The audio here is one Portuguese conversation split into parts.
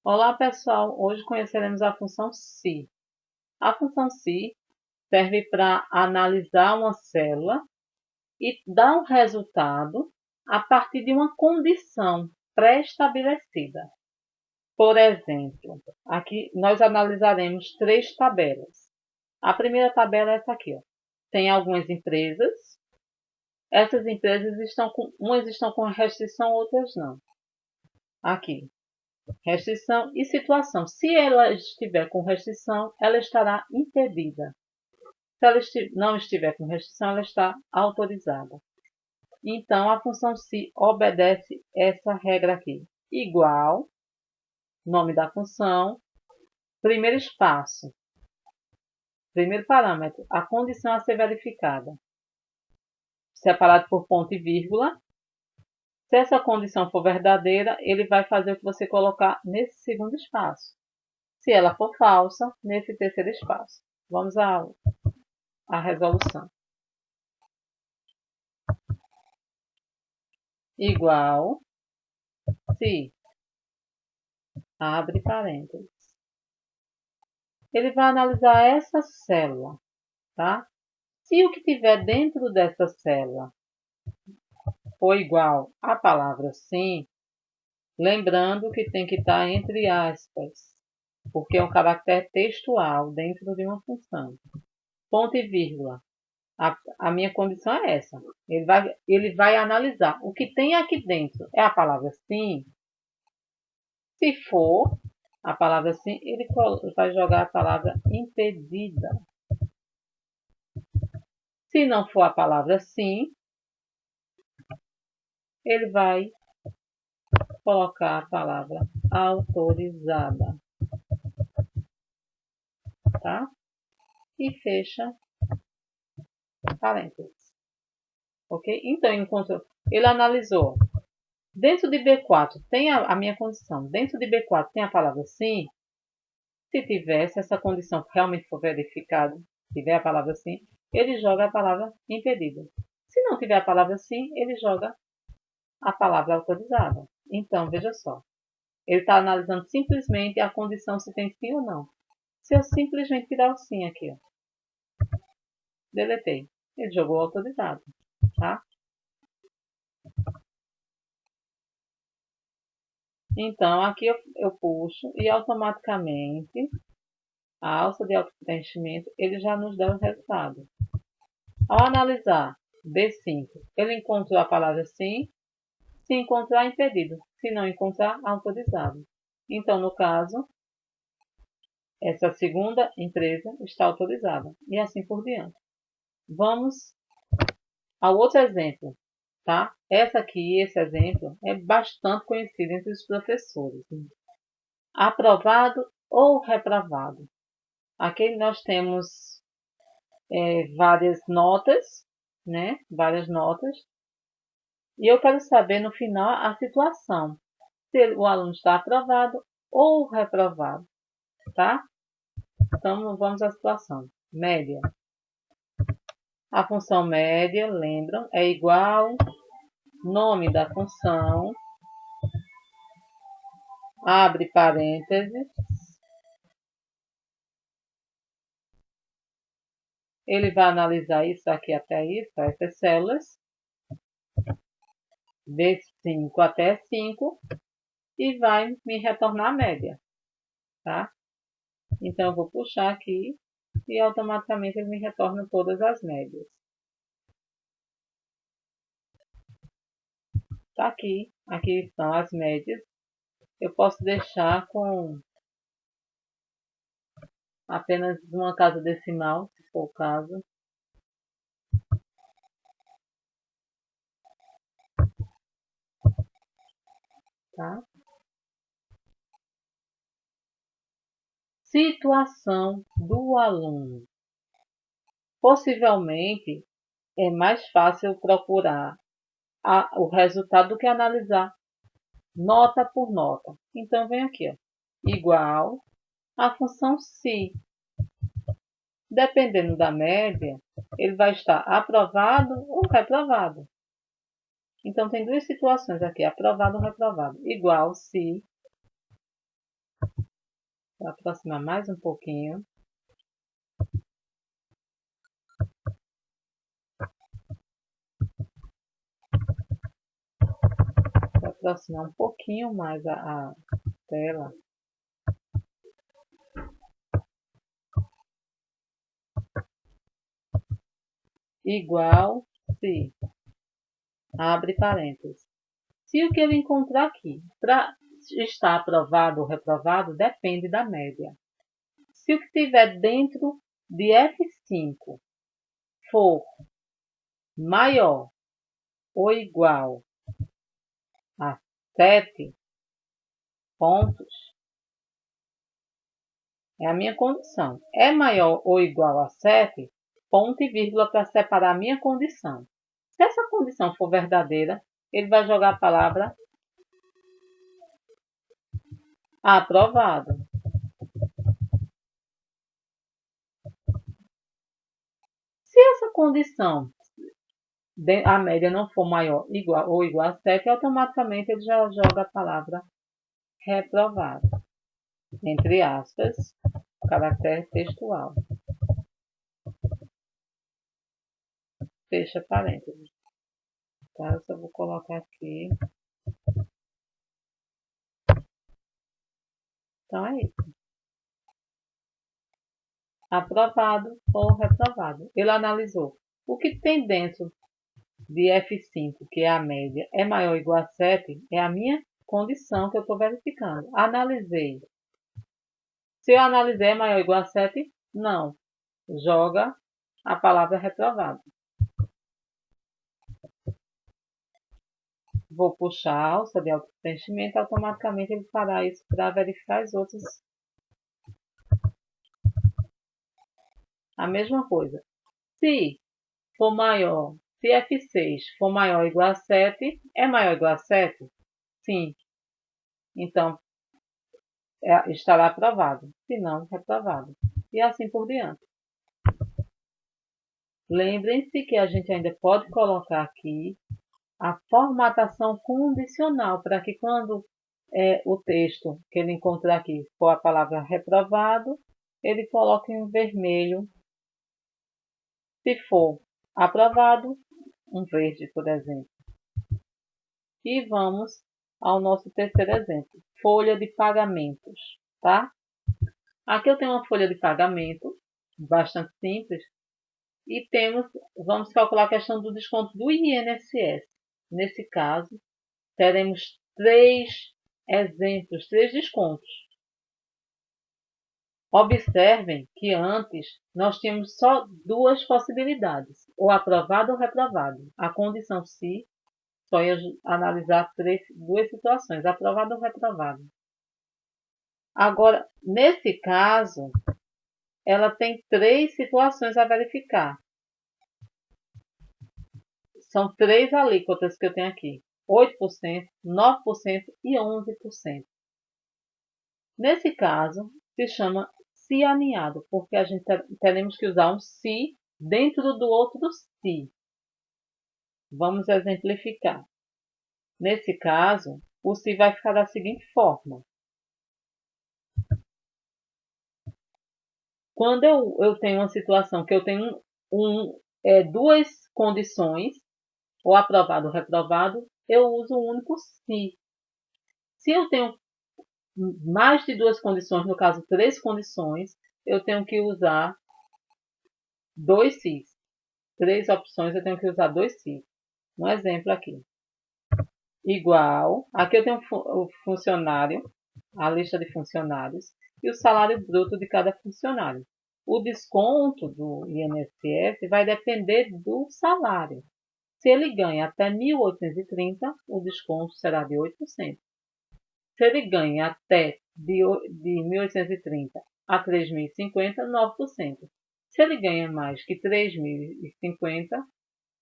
Olá pessoal, hoje conheceremos a função se. A função se serve para analisar uma célula e dar um resultado a partir de uma condição pré-estabelecida. Por exemplo, aqui nós analisaremos 3 tabelas. A primeira tabela é essa aqui, ó. Tem algumas empresas. Essas empresas umas estão com restrição, outras não. Aqui, restrição e situação. Se ela estiver com restrição, ela estará impedida. Se ela não estiver com restrição, ela está autorizada. Então, a função se obedece essa regra aqui. Igual, nome da função, primeiro espaço, primeiro parâmetro, a condição a ser verificada, separado por ponto e vírgula. Se essa condição for verdadeira, ele vai fazer o que você colocar nesse segundo espaço. Se ela for falsa, nesse terceiro espaço. Vamos à resolução. Igual, se, abre parênteses. Ele vai analisar essa célula, tá? Se o que tiver dentro dessa célula for igual à palavra sim, lembrando que tem que estar entre aspas, porque é um caractere textual dentro de uma função. Ponto e vírgula. A minha condição é essa. Ele vai analisar. O que tem aqui dentro é a palavra sim. Se for a palavra sim, ele vai jogar a palavra impedida. Se não for a palavra sim, ele vai colocar a palavra autorizada. Tá? E fecha parênteses. Ok? Então, ele analisou. Dentro de B4 tem a minha condição. Dentro de B4 tem a palavra sim. Se tivesse essa condição realmente for verificada, tiver a palavra sim, ele joga a palavra impedida. Se não tiver a palavra sim, ele joga a palavra autorizada. Então, veja só. Ele está analisando simplesmente a condição se tem sim ou não. Se eu simplesmente tirar o sim aqui, ó, deletei. Ele jogou autorizado, tá? Então, aqui eu puxo e automaticamente a alça de autopreenchimento, ele já nos dá o resultado. Ao analisar B5, ele encontrou a palavra sim. Se encontrar, impedido. Se não encontrar, autorizado. Então, no caso, essa segunda empresa está autorizada. E assim por diante. Vamos ao outro exemplo, tá? Esse exemplo, é bastante conhecido entre os professores. Aprovado ou reprovado. Aqui nós temos várias notas, né? Várias notas. E eu quero saber no final a situação. Se o aluno está aprovado ou reprovado, tá? Então, vamos à situação. Média. A função média, lembram, é igual nome da função, abre parênteses, ele vai analisar isso aqui até isso, essas células, B5 até 5, e vai me retornar a média, tá? Então, eu vou puxar aqui e automaticamente ele me retorna todas as médias. Tá aqui, aqui estão as médias. Eu posso deixar com apenas uma casa decimal, se for o caso. Tá? Situação do aluno. Possivelmente é mais fácil procurar o resultado do que analisar nota por nota. Então, vem aqui, ó, igual a função se. Dependendo da média, ele vai estar aprovado ou reprovado. Então, tem duas situações aqui, aprovado ou reprovado. Igual se Vou aproximar mais um pouquinho. Vou aproximar um pouquinho mais a tela. Igual se, abre parênteses. Se o que ele encontrar aqui para estar aprovado ou reprovado depende da média. Se o que estiver dentro de F5 for maior ou igual a 7 pontos, é a minha condição. É maior ou igual a 7, ponto e vírgula para separar a minha condição. Se essa condição for verdadeira, ele vai jogar a palavra aprovado. Se essa condição, a média não for maior ou igual a 7, automaticamente ele já joga a palavra reprovado. Entre aspas, caractere textual. Fecha parênteses. Tá? Eu só vou colocar aqui. Então é isso. Aprovado ou reprovado. Ele analisou o que tem dentro de F5, que é a média, é maior ou igual a 7, é a minha condição que eu estou verificando. Analisei. Se eu analisei é maior ou igual a 7, não. Joga a palavra reprovado. Vou puxar a alça de autopreenchimento, automaticamente ele fará isso para verificar as outras. A mesma coisa. Se for maior, se F6 for maior ou igual a 7, é maior ou igual a 7? Sim. Então, estará aprovado. Se não, reprovado. E assim por diante. Lembrem-se que a gente ainda pode colocar aqui a formatação condicional, para que quando o texto que ele encontrar aqui for a palavra reprovado, ele coloque em vermelho. Se for aprovado, um verde, por exemplo. E vamos ao nosso terceiro exemplo, folha de pagamentos, tá? Aqui eu tenho uma folha de pagamento, bastante simples, e vamos calcular a questão do desconto do INSS. Nesse caso, teremos 3 exemplos, 3 descontos. Observem que antes nós tínhamos só 2 possibilidades, ou aprovado ou reprovado. A condição se só ia analisar 2 situações, aprovado ou reprovado. Agora, nesse caso, ela tem 3 situações a verificar. São 3 alíquotas que eu tenho aqui: 8%, 9% e 11%. Nesse caso, se chama se aninhado, porque a gente teremos que usar um se dentro do outro se. Vamos exemplificar. Nesse caso, o se vai ficar da seguinte forma. Quando eu tenho uma situação que eu tenho 2 condições, ou aprovado ou reprovado, eu uso o único se. Se eu tenho mais de 2 condições, no caso 3 condições, eu tenho que usar 2 se. 3 opções, eu tenho que usar 2 se. Um exemplo aqui. Igual, aqui eu tenho o funcionário, a lista de funcionários, e o salário bruto de cada funcionário. O desconto do INSS vai depender do salário. Se ele ganha até 1.830, o desconto será de 8%. Se ele ganha até de 1.830 a 3.050, 9%. Se ele ganha mais que 3.050,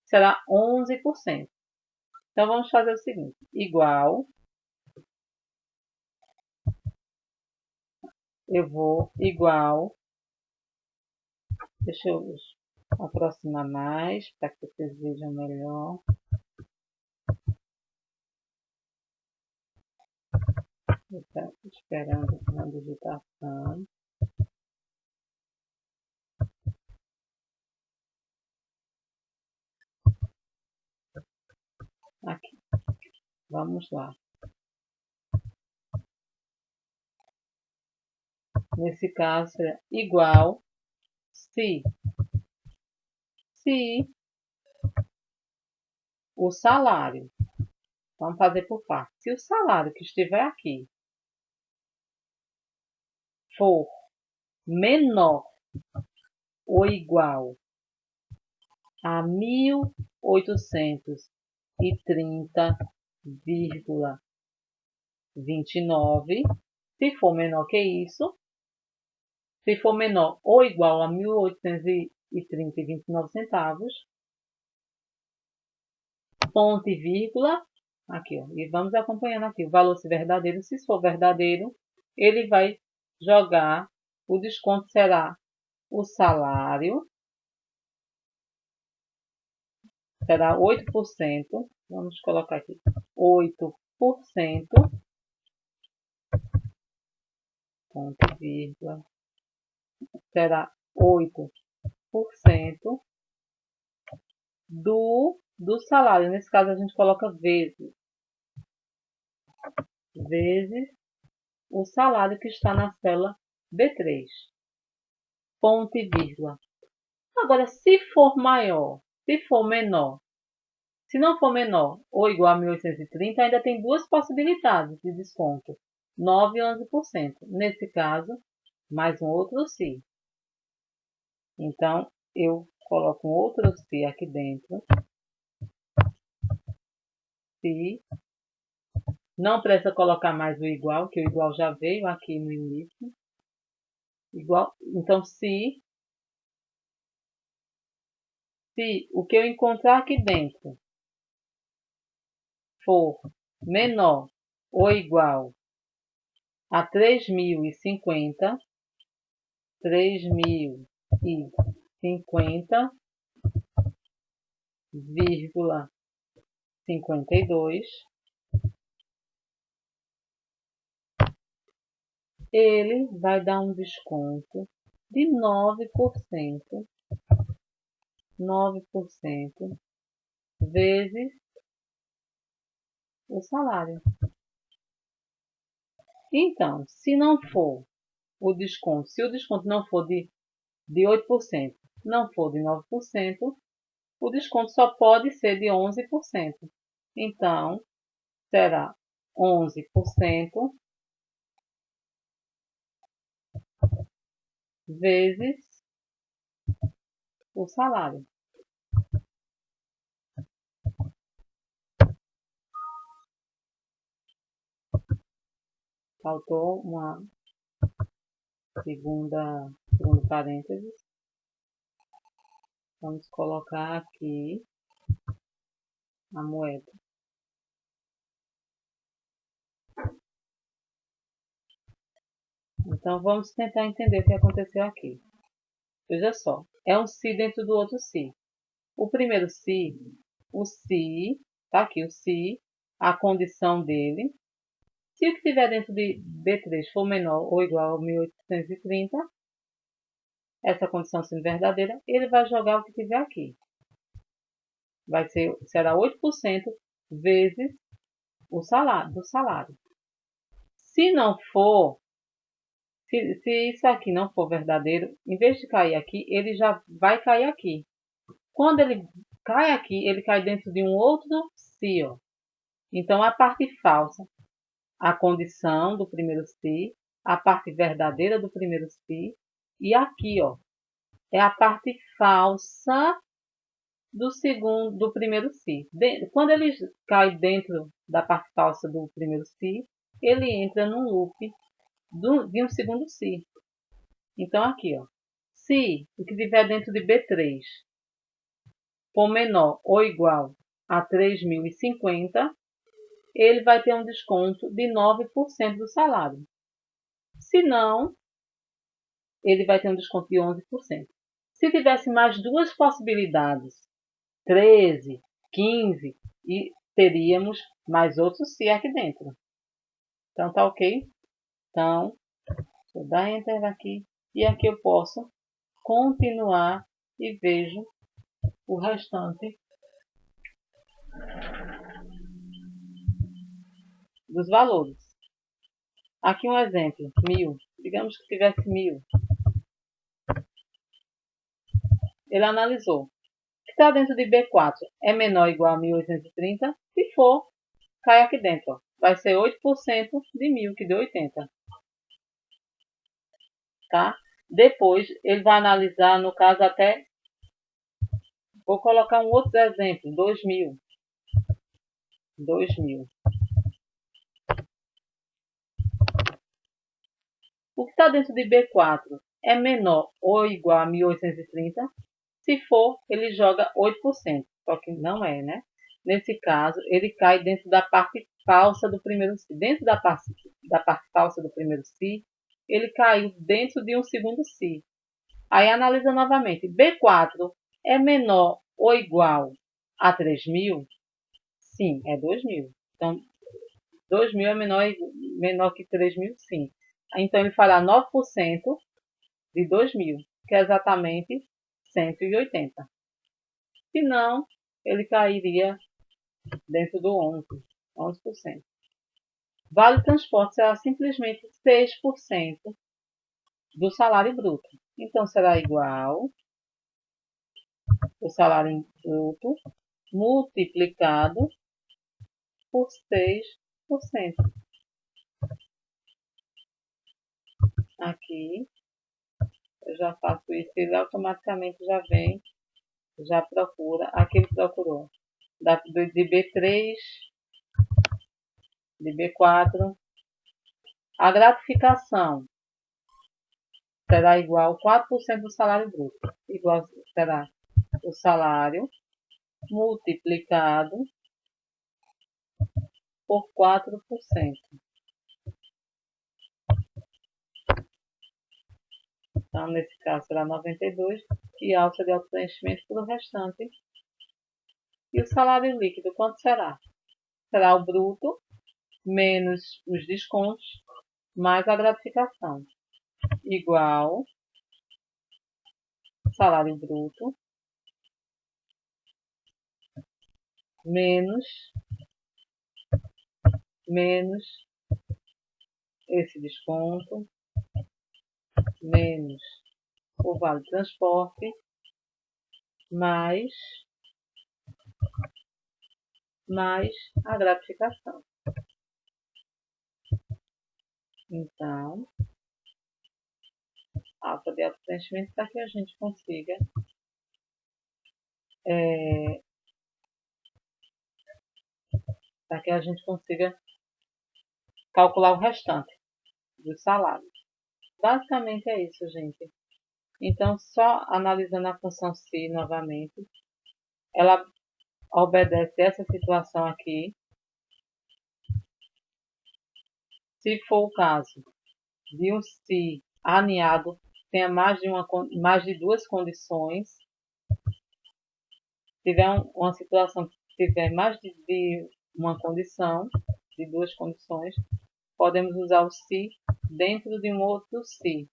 será 11%. Então, vamos fazer o seguinte. Igual, deixa eu aproximar mais, para que vocês vejam melhor. Deixa esperando na digitação. Aqui. Vamos lá. Nesse caso, será igual se o salário, vamos fazer por parte, se o salário que estiver aqui for menor ou igual a 1.830,29, se for menor que isso, se for menor ou igual a 1.830,29 centavos, ponto e vírgula, aqui, ó, e vamos acompanhando aqui o valor se verdadeiro. Se for verdadeiro, ele vai jogar, o desconto será o salário, será 8%, vamos colocar aqui, 8%, ponto e vírgula, será 8% do salário. Nesse caso, a gente coloca vezes o salário que está na célula B3. Ponto e vírgula. Agora, se for maior, se for menor, se não for menor ou igual a 1.830, ainda tem duas possibilidades de desconto, 9% e 11%. Nesse caso, mais um outro se. Então, eu coloco um outro se aqui dentro. Se. Não precisa colocar mais o igual, que o igual já veio aqui no início. Igual, então, se o que eu encontrar aqui dentro for menor ou igual a 3.050, 3.050,52, ele vai dar um desconto de 9%, vezes o salário. Então, se não for o desconto, se o desconto não for de 8%, não for de 9%, o desconto só pode ser de 11%. Então, será 11% vezes o salário. Faltou uma segundo parênteses. Vamos colocar aqui a moeda. Então, vamos tentar entender o que aconteceu aqui. Veja só, é um se dentro do outro se. O primeiro se, tá aqui o se, a condição dele. Se o que estiver dentro de B3 for menor ou igual a 1.830, essa condição sendo verdadeira, ele vai jogar o que tiver aqui. Será 8% vezes o salário, do salário. Se não for, se isso aqui não for verdadeiro, em vez de cair aqui, ele já vai cair aqui. Quando ele cai aqui, ele cai dentro de um outro se, ó. Então, a parte falsa, a condição do primeiro se, a parte verdadeira do primeiro se, e aqui, ó, é a parte falsa do primeiro se. Quando ele cai dentro da parte falsa do primeiro se, ele entra num loop de um segundo se. Então, aqui, ó, se o que tiver dentro de B3 for menor ou igual a 3.050, ele vai ter um desconto de 9% do salário. Se não, ele vai ter um desconto de 11%. Se tivesse mais duas possibilidades, 13, 15, e teríamos mais outros se aqui dentro. Então, tá ok? Então, vou dar Enter aqui. E aqui eu posso continuar e vejo o restante dos valores. Aqui um exemplo, 1000. Digamos que tivesse 1000. Ele analisou. O que está dentro de B4 é menor ou igual a 1830? Se for, cai aqui dentro. Ó. Vai ser 8% de 1000, que deu 80. Tá? Depois, ele vai analisar, no caso, até... Vou colocar um outro exemplo, 2000. 2000. O que está dentro de B4 é menor ou igual a 1830? Se for, ele joga 8%. Só que não é, né? Nesse caso, ele cai dentro da parte falsa do primeiro si. Dentro da parte falsa do primeiro si, ele caiu dentro de um segundo si. Aí analisa novamente. B4 é menor ou igual a 3.000? Sim, é 2.000. Então, 2.000 é menor que 3.000? Sim. Então, ele fará 9% de 2.000, que é exatamente 180. Se não, ele cairia dentro do 11%. Vale transporte será simplesmente 6% do salário bruto. Então, será igual o salário bruto multiplicado por 6%. Aqui, eu já faço isso e ele automaticamente já vem, já procura. Aqui ele procurou de B3, de B4. A gratificação será igual a 4% do salário bruto. Igual será o salário multiplicado por 4%. Então, nesse caso, será 92 e alça de autopreenchimento pelo restante. E o salário líquido, quanto será? Será o bruto menos os descontos mais a gratificação. Igual salário bruto menos esse desconto, menos o vale transporte, mais a gratificação. Então, alta de autopreenchimento para que a gente consiga calcular o restante dos salários. Basicamente é isso, gente. Então, só analisando a função si novamente, ela obedece essa situação aqui. Se for o caso de um si alinhado, tenha mais de duas condições. Se tiver uma situação que tiver mais de uma condição, de duas condições, podemos usar o si dentro de um outro si.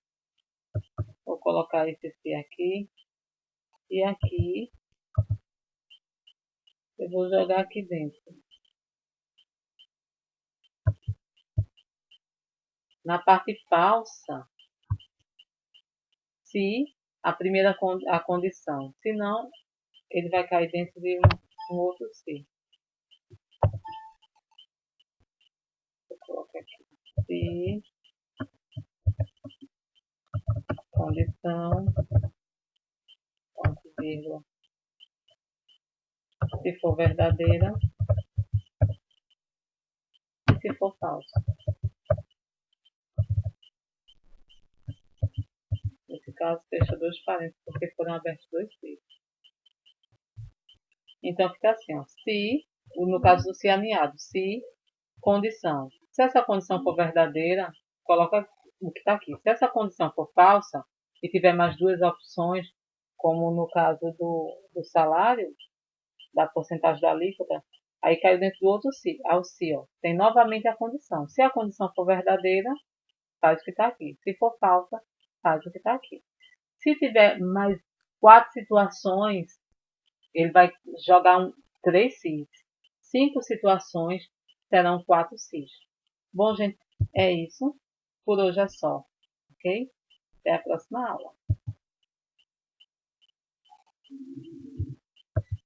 Vou colocar esse si aqui e aqui. Eu vou jogar aqui dentro. Na parte falsa, se a primeira a condição, se não, ele vai cair dentro de um outro si. Vou colocar aqui. Se condição, ponto, vírgula, se for verdadeira e se for falso. Nesse caso, fecha dois parênteses, porque foram abertos dois ciclos. Então, fica assim, ó, se, no caso do se alinhado, se condição. Se essa condição for verdadeira, coloca o que está aqui. Se essa condição for falsa e tiver mais duas opções, como no caso do salário, da porcentagem da alíquota, aí caiu dentro do outro si, ao si, ó. Tem novamente a condição. Se a condição for verdadeira, faz o que está aqui. Se for falsa, faz o que está aqui. Se tiver mais 4 situações, ele vai jogar 3 sis. 5 situações serão 4 sis. Bom, gente, é isso. Por hoje é só. Ok? Até a próxima aula.